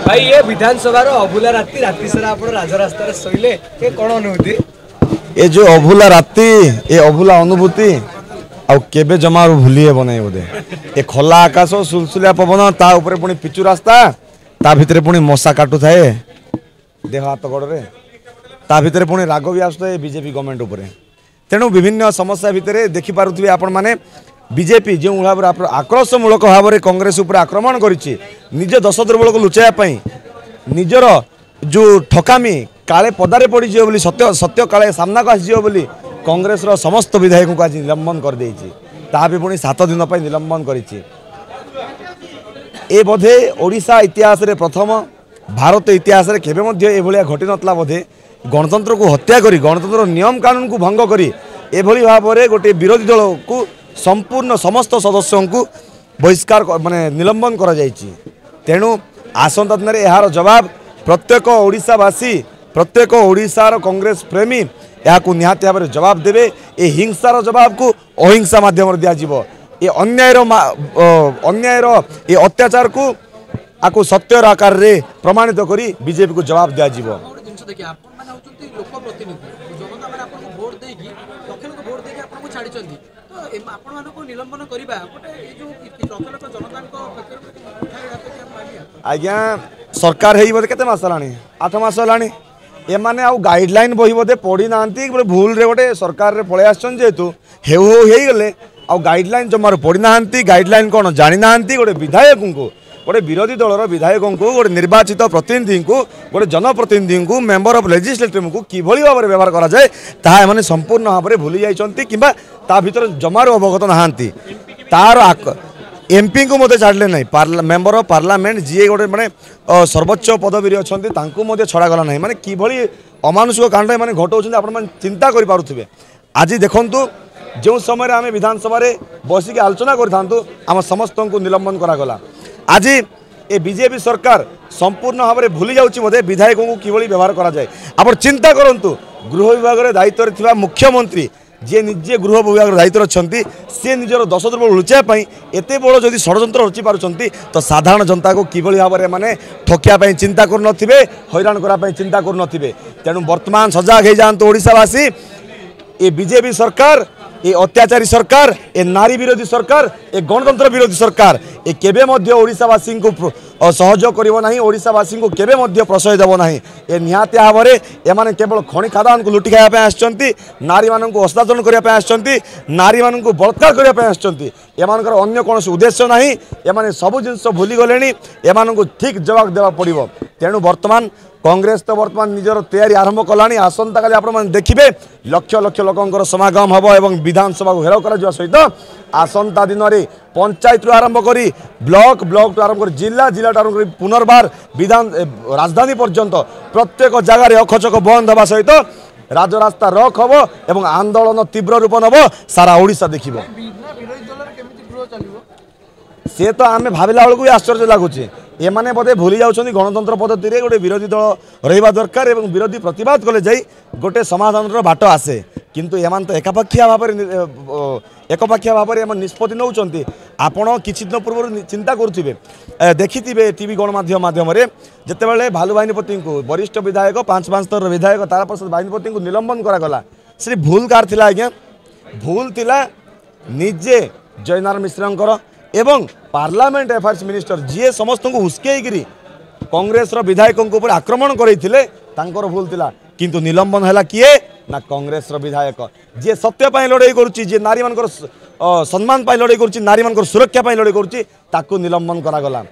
भाई ये विधानसभा अभूला राति राति सारा आप राजरास्तार शोले ये कौन अनुभूति ये जो अभूला राति ये अभूला अनुभूति आबे जमार भूली हे नहीं बोधे ये खोला आकाश सुलसुलिया पवन ता ऊपर पुणी पिचु रास्ता ता भितर पुणी मशा काटू थाए देह हाथ गोड़े ता भितर पुणी राग भी आसुए बीजेपी गवर्नमेंट उपर तेणु विभिन्न समस्या भितर देखिपे आपण मैंने बीजेपी जो भाव आक्रोशमूलक भाव में कांग्रेस उपर आक्रमण करिछि निज दश दुर्बल को लुचाइवाई निजर जो ठकामी काले पदारे पड़ी बोली सत्य सत्य काले सामना को आसीज बोली कांग्रेस समस्त विधायक को आज निलंबन कर देछि ता भी पुणी 7 दिन पर निलंबन करिछि ए बोधे ओडिशा इतिहास रे प्रथम भारत इतिहास रे केबे मध्ये ए भलिया घटी नतला बोधे गणतंत्र को हत्या करी गणतंत्र नियम कानून को भंग करी ए भली भाव में गोटे विरोधी दल को संपूर्ण समस्त सदस्यों को बहिष्कार माने निलंबन करा जायछि तेणु आसंता दिन में यार जवाब प्रत्येक ओडिशावासी प्रत्येक ओडिशार कांग्रेस प्रेमी यहाँ को निहाती भाव में जवाब देवे ये हिंसार जवाब को अहिंसा माध्यम दिज्व ये अन्यायर ये अत्याचार को आपको सत्यर आकार रे प्रमाणित करी बीजेपी को जवाब दिज्व आज्ञा सरकार है बोधे केते मास लानी 8 मास लानी एमाने आउ गाइडलाइन बही बोधे पढ़ी ना भूल रे गोटे सरकार रे पळे आछन जेतु हेउ हेई गले आउ गाइडलाइन जमार पढ़ी ना गाइडलाइन कौन जानी ना गोटे विधायक को गोटे विरोधी दलर विधायक को गोटे निर्वाचित प्रतिनिधि को गोटे जनप्रतिनिधि को मेंबर ऑफ लेजिस्लेटिव को किभली भाव में व्यवहार करा जाए ताहा एमाने संपूर्ण भाव में भूली जाइछंती किबा ता भीतर जमार अवगत नहांती तार एमपी को मत छाड़े ना मेंबर ऑफ पार्लियामेंट जी गोटे मैंने सर्वोच्च पदवी अच्छे छड़ा गला ना माने किभली अमानुषिक कांड मैंने घटाऊँ आप चिंता करें आज देखूँ जो समय आम विधानसभा बसिक आलोचना करूँ आम समस्त को निलंबन करागला आज ये बीजेपी सरकार संपूर्ण भाव में भूली जाऊँगी विधायकों को किभली व्यवहार करा जाए आप चिंता करूँ गृह विभाग दायित्व मुख्यमंत्री जी निजे गृह विभाग दायित्व अच्छा सी निजर दश दुर्बल लुचाई एत बड़ जदि षड्यंत्र रचि पार्टी तो साधारण जनता को किभली भाव में ठकिया चिंता करें हैरान करने चिंता करें तेणु बर्तमान सजग हो जातु ओडिशावासी ये बीजेपी सरकार ये अत्याचारी सरकार ये नारी विरोधी सरकार ये गणतंत्र विरोधी सरकार ये केबे मध्य ओडिशावासी को सहयोग करिवो नाही ओडिशावासी को केबे मध्य प्रश्रय देव नाही ये निहाती भाव में एमाने केवल खनि खादान को लुटि खाया आछंती नारी मानन को हस्तांतरण करिया आछंती नारी मानन को बलात्कार करिया आछंती एमानकर अन्य कौन उद्देश्य नाही एमाने सब जिनस भूली गलेनी एमानन को ठीक जवाब देवा पड़िवो तेणु वर्तमान कांग्रेस तो वर्तमान निजर तैयारी आरंभ कलानी आसंता काली आपण देखिबे लक्ष लक्ष लोकंकर समागम हबो एवं विधानसभा को घेराव करा सहित आसंता दिन में पंचायत रु आरंभ करी ब्लॉक ब्लॉक आरंभ कर जिला जिला आरंभ कर पुनर्बार विधान राजधानी पर्यंत प्रत्येक जगार अखचक बंद हवा सहित राजरास्ता रक हम एवं आंदोलन तीव्र रूप नब सारा ओडिशा देखिबो सी तो आम भाविला बेलू भी आश्चर्य लगुच एमाने बोधे भूली जाउछन्ती गणतंत्र पद्धति रे गोटे विरोधी दल रहिबा दरकार एवं विरोधी प्रतिवाद कले जाई गोटे समाधान बाट आसे किंतु एमान तो एकपाखिया भाव में निष्पत्ति नौचंती आपण किछि दिन पूर्व चिंता करुथिबे देखिथिबे टीवी गणमाध्यम माध्यम जितेबाला भालू बाहिनीपति को वरिष्ठ विधायक 5 स्तर विधायक तारा प्रसाद बाहिनीपति को निलंबन करागला से भूल कार थिला आज्ञा भूल थिला निजे जयनारायण मिश्रंकर एवं पार्लियामेंट अफेयर्स मिनिस्टर जी समस्त को उस्कई कांग्रेस विधायकों ऊपर आक्रमण करते भूल थिला किंतु निलंबन है किए ना कांग्रेस विधायक जी सत्य लड़ाई करुच्ची नारी मान सम्मान लड़ाई करुच्ची नारी मान सुरक्षा लड़ाई करुच्ची ताकू निलंबन करागला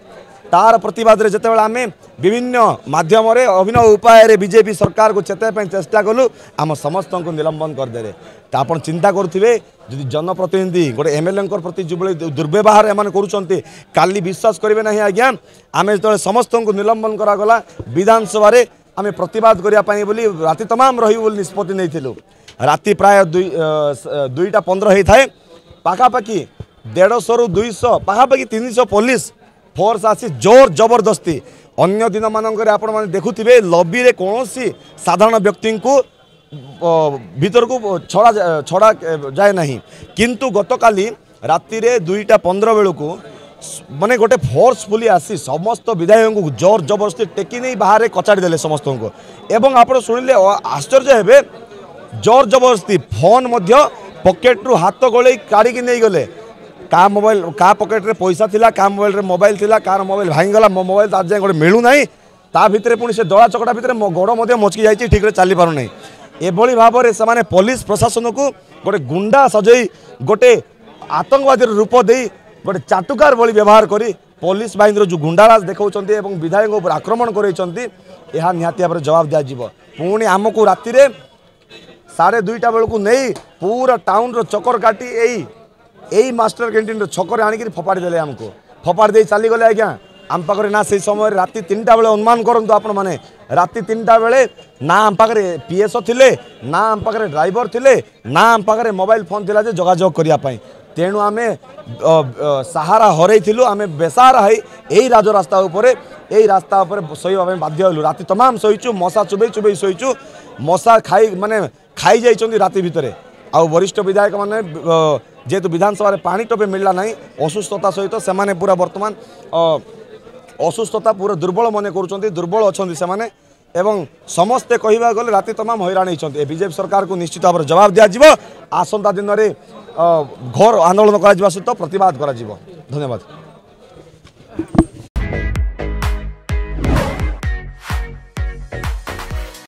तार प्रतिवाद रे जिते आम विभिन्न माध्यम अभिनव उपाय बीजेपी सरकार को चेताई चेष्टा कलु आम समस्त को निलंबन करदे तो आप चिंता करुवे जदि जनप्रतिनिधि गोटे एमएलए प्रति जो दुर्व्यवहार एम कर विश्वास करेंगे ना आज्ञा आम जो समस्त को निलंबन करागला विधानसभा आम प्रतिवाद करने राति तमाम रही निष्पत्ति नहीं राति प्राय 2:15 होता है पाखापाखि 150 रु 200 पाखापाखि 300 पुलिस फोर्स आसी जोर जबरदस्ती अन्य दिन मानक आपण मैंने देखुवे लॉबी रे कौन सी साधारण व्यक्ति को भीतर को छड़ा जाए नहीं किंतु गतकाली राति रे 2:15 बेलू माने गोटे फोर्सफुली आसी समस्त विधायक को जोर जबरदस्ती टेकी नहीं बाहर कचाड़ी देले समस्त को एवं आप शुणिले आश्चर्य हेबे जोर जबरदस्ती फोन मध्य पॉकेट रु हाथ गोले काढ़ी नहीं गले का मोबाइल का पॉकेट रे पैसा थिला का मोबाइल रे मोबाइल थिला कार मोबाइल भांगी गला मो मोबाइल आज जाए गोटे मिलू नहीं ता भितर पुणी से दला चकटा भितर गोड़ मध्य मचकी जाइए ठीक रे चली पारु नहीं एभली भाव में से पुलिस प्रशासन को गोटे गुंडा सजई गोटे आतंकवादी रूप दे गोटे चाटुकार भली व्यवहार करी पुलिस बाहिनी जो गुंडाराज देखा एवं विधायक उपर आक्रमण कर निहाती भाव जवाब दिज्व पुणी आमको राति 2:30 बेलू नहीं पूरा टाउन रो चक्कर काटी यही मास्टर कैंटीन छकरे आणिक फोपाड़ी देले आमको फोपाड़ी दे चली गले आज्ञा आम पाखे ना से समय राति 3टा बेले अनुमान करूँ आपण मैंने राति 3टा बेले ना आम पाखे पीएसओ थिले ना आम पाखे ड्राइवर थिले ना आम पाखे मोबाइल फोन थिला जे जोगाजोग करने तेणु आम सहारा हरई आम बेसहारा है यही राजरास्ता यही रास्ता शोवा बाध्य हलु राति तमाम शोचु मशा चुबई चुबई शोचु मशा खाई माने खाई जाइछन्ती राति भितर आउ वरिष्ठ विधायक माने जेहेतु विधानसभा पानी टोपे मिलला नहीं असुस्थता सहित से पूरा वर्तमान असुस्थता पूरा दुर्बल मन कर दुर्बल अच्छा से एवं समस्ते कहवा गले राति तमाम हैरान होती बीजेपी सरकार को निश्चित भाव जवाब दिज्व आसंता दिन में घोर आंदोलन कर सहित प्रतिवाद कर धन्यवाद।